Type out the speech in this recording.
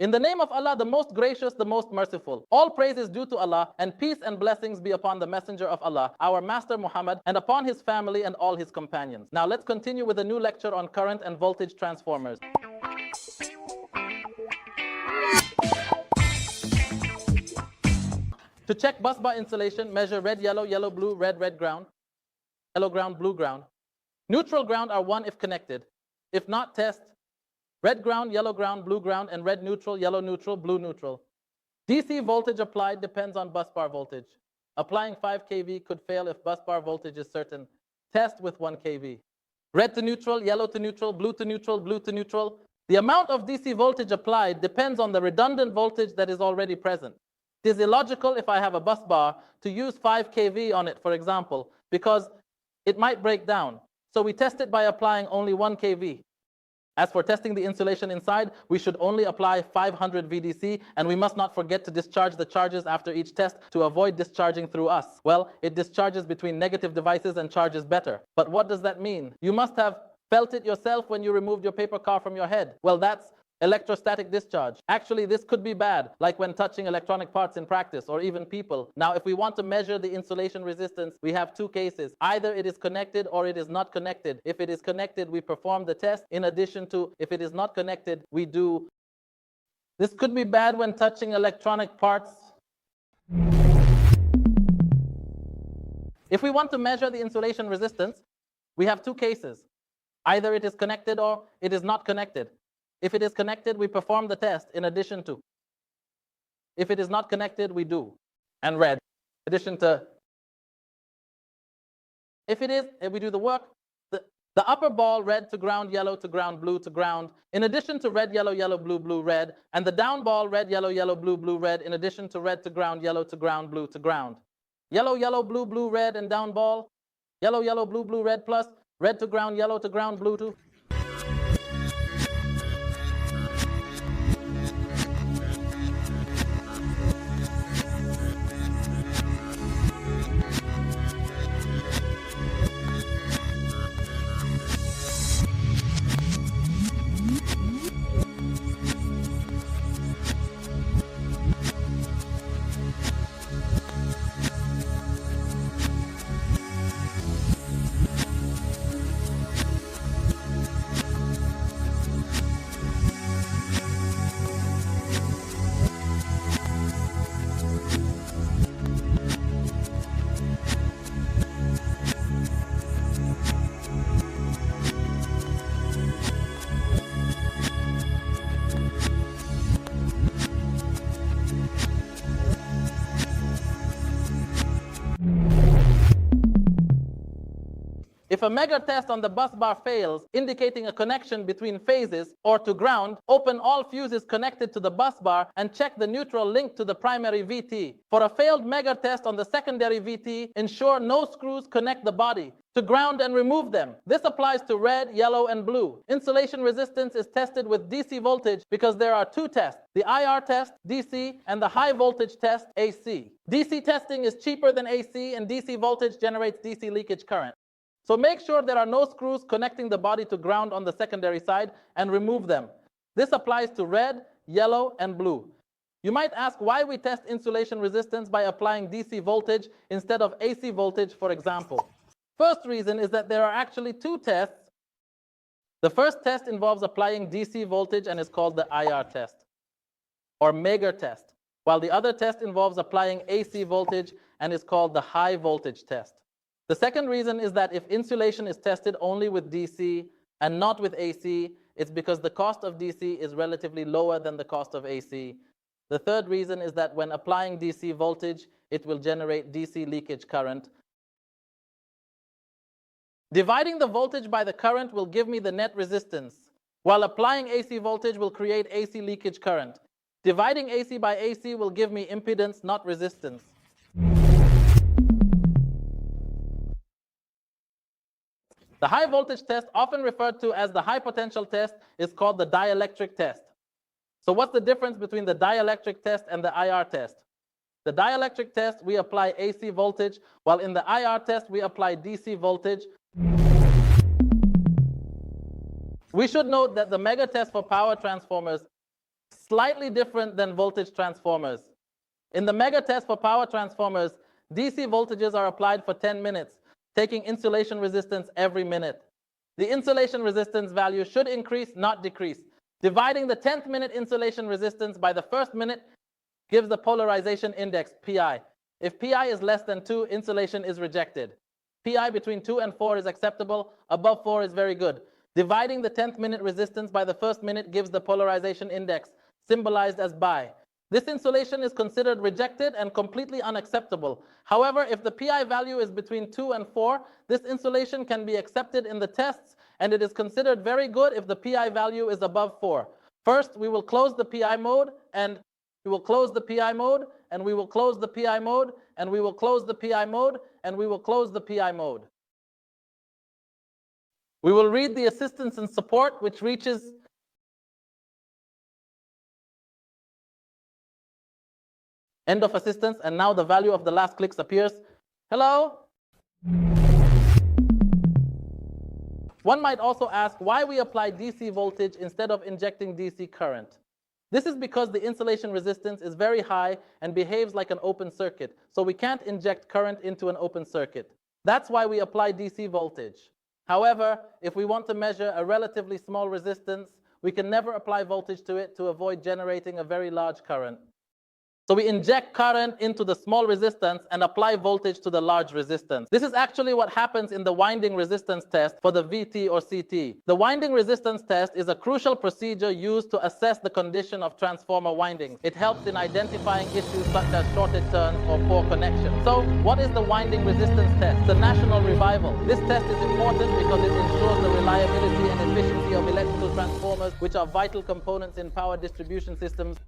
In the name of Allah, the most gracious, the most merciful. All praise is due to Allah, and peace and blessings be upon the Messenger of Allah, our Master Muhammad, and upon his family and all his companions. Now let's continue with a new lecture on current and voltage transformers. To check bus bar insulation, measure red, yellow, yellow, blue, red, red ground, yellow ground, blue ground. Neutral ground are 1 if connected. If not, test red ground, yellow ground, blue ground, and red neutral, yellow neutral, blue neutral. DC voltage applied depends on bus bar voltage. Applying 5 kV could fail if bus bar voltage is certain. Test with 1 kV. Red to neutral, yellow to neutral, blue to neutral, blue to neutral. The amount of DC voltage applied depends on the redundant voltage that is already present. It is illogical if I have a bus bar to use 5 kV on it, for example, because it might break down. So we test it by applying only 1 kV. As for testing the insulation inside, we should only apply 500 VDC, and we must not forget to discharge the charges after each test to avoid discharging through us. Well, it discharges between negative devices and charges better. But what does that mean? You must have felt it yourself when you removed your paper car from your head. Well, that's electrostatic discharge. Actually, this could be bad, like when touching electronic parts in practice or even people. Now, if we want to measure the insulation resistance, we have 2 cases. Either it is connected or it is not connected. If it is connected, we perform the test. In addition to, if it is not connected, we do. This could be bad when touching electronic parts. If we want to measure the insulation resistance, we have 2 cases. Either it is connected or it is not connected. If it is connected, we perform the test in addition to. If it is not connected, we do. And red, in addition to. If it is, we do the work. The upper ball, red to ground, yellow to ground, blue to ground, in addition to red, yellow, yellow, blue, blue, red. And the down ball, red, yellow, yellow, blue, blue, red, in addition to red to ground, yellow to ground, blue to ground. Yellow, yellow, blue, blue, red, and down ball. Yellow, yellow, blue, blue, red plus. Red to ground, yellow to ground, blue to. If a mega test on the bus bar fails, indicating a connection between phases or to ground, open all fuses connected to the bus bar and check the neutral link to the primary VT. For a failed mega test on the secondary VT, ensure no screws connect the body to ground and remove them. This applies to red, yellow, and blue. Insulation resistance is tested with DC voltage because there are 2 tests, the IR test, DC, and the high voltage test, AC. DC testing is cheaper than AC, and DC voltage generates DC leakage current. So make sure there are no screws connecting the body to ground on the secondary side and remove them. This applies to red, yellow, and blue. You might ask why we test insulation resistance by applying DC voltage instead of AC voltage, for example. First reason is that there are actually 2 tests. The first test involves applying DC voltage and is called the IR test or Megger test, while the other test involves applying AC voltage and is called the high voltage test. The second reason is that if insulation is tested only with DC and not with AC, it's because the cost of DC is relatively lower than the cost of AC. The third reason is that when applying DC voltage, it will generate DC leakage current. Dividing the voltage by the current will give me the net resistance, while applying AC voltage will create AC leakage current. Dividing AC by AC will give me impedance, not resistance. The high voltage test, often referred to as the high potential test, is called the dielectric test. So what's the difference between the dielectric test and the IR test? The dielectric test, we apply AC voltage, while in the IR test, we apply DC voltage. We should note that the mega test for power transformers slightly different than voltage transformers. In the mega test for power transformers, DC voltages are applied for 10 minutes, taking insulation resistance every minute. The insulation resistance value should increase, not decrease. Dividing the 10th minute insulation resistance by the first minute gives the polarization index, PI. If PI is less than 2, insulation is rejected. PI between 2 and 4 is acceptable. Above 4 is very good. Dividing the 10th minute resistance by the first minute gives the polarization index, symbolized as bi. This insulation is considered rejected and completely unacceptable. However, if the PI value is between 2 and 4, this insulation can be accepted in the tests, and it is considered very good if the PI value is above 4. First, we will close the PI mode, and we will close the PI mode, and we will close the PI mode, and we will close the PI mode, and we will close the PI mode. We will read the assistance and support, which reaches end of assistance, and now the value of the last clicks appears. Hello? One might also ask why we apply DC voltage instead of injecting DC current. This is because the insulation resistance is very high and behaves like an open circuit, so we can't inject current into an open circuit. That's why we apply DC voltage. However, if we want to measure a relatively small resistance, we can never apply voltage to it to avoid generating a very large current. So we inject current into the small resistance and apply voltage to the large resistance. This is actually what happens in the winding resistance test for the VT or CT. The winding resistance test is a crucial procedure used to assess the condition of transformer windings. It helps in identifying issues such as shorted turns or poor connection. So what is the winding resistance test? The national revival. This test is important because it ensures the reliability and efficiency of electrical transformers, which are vital components in power distribution systems.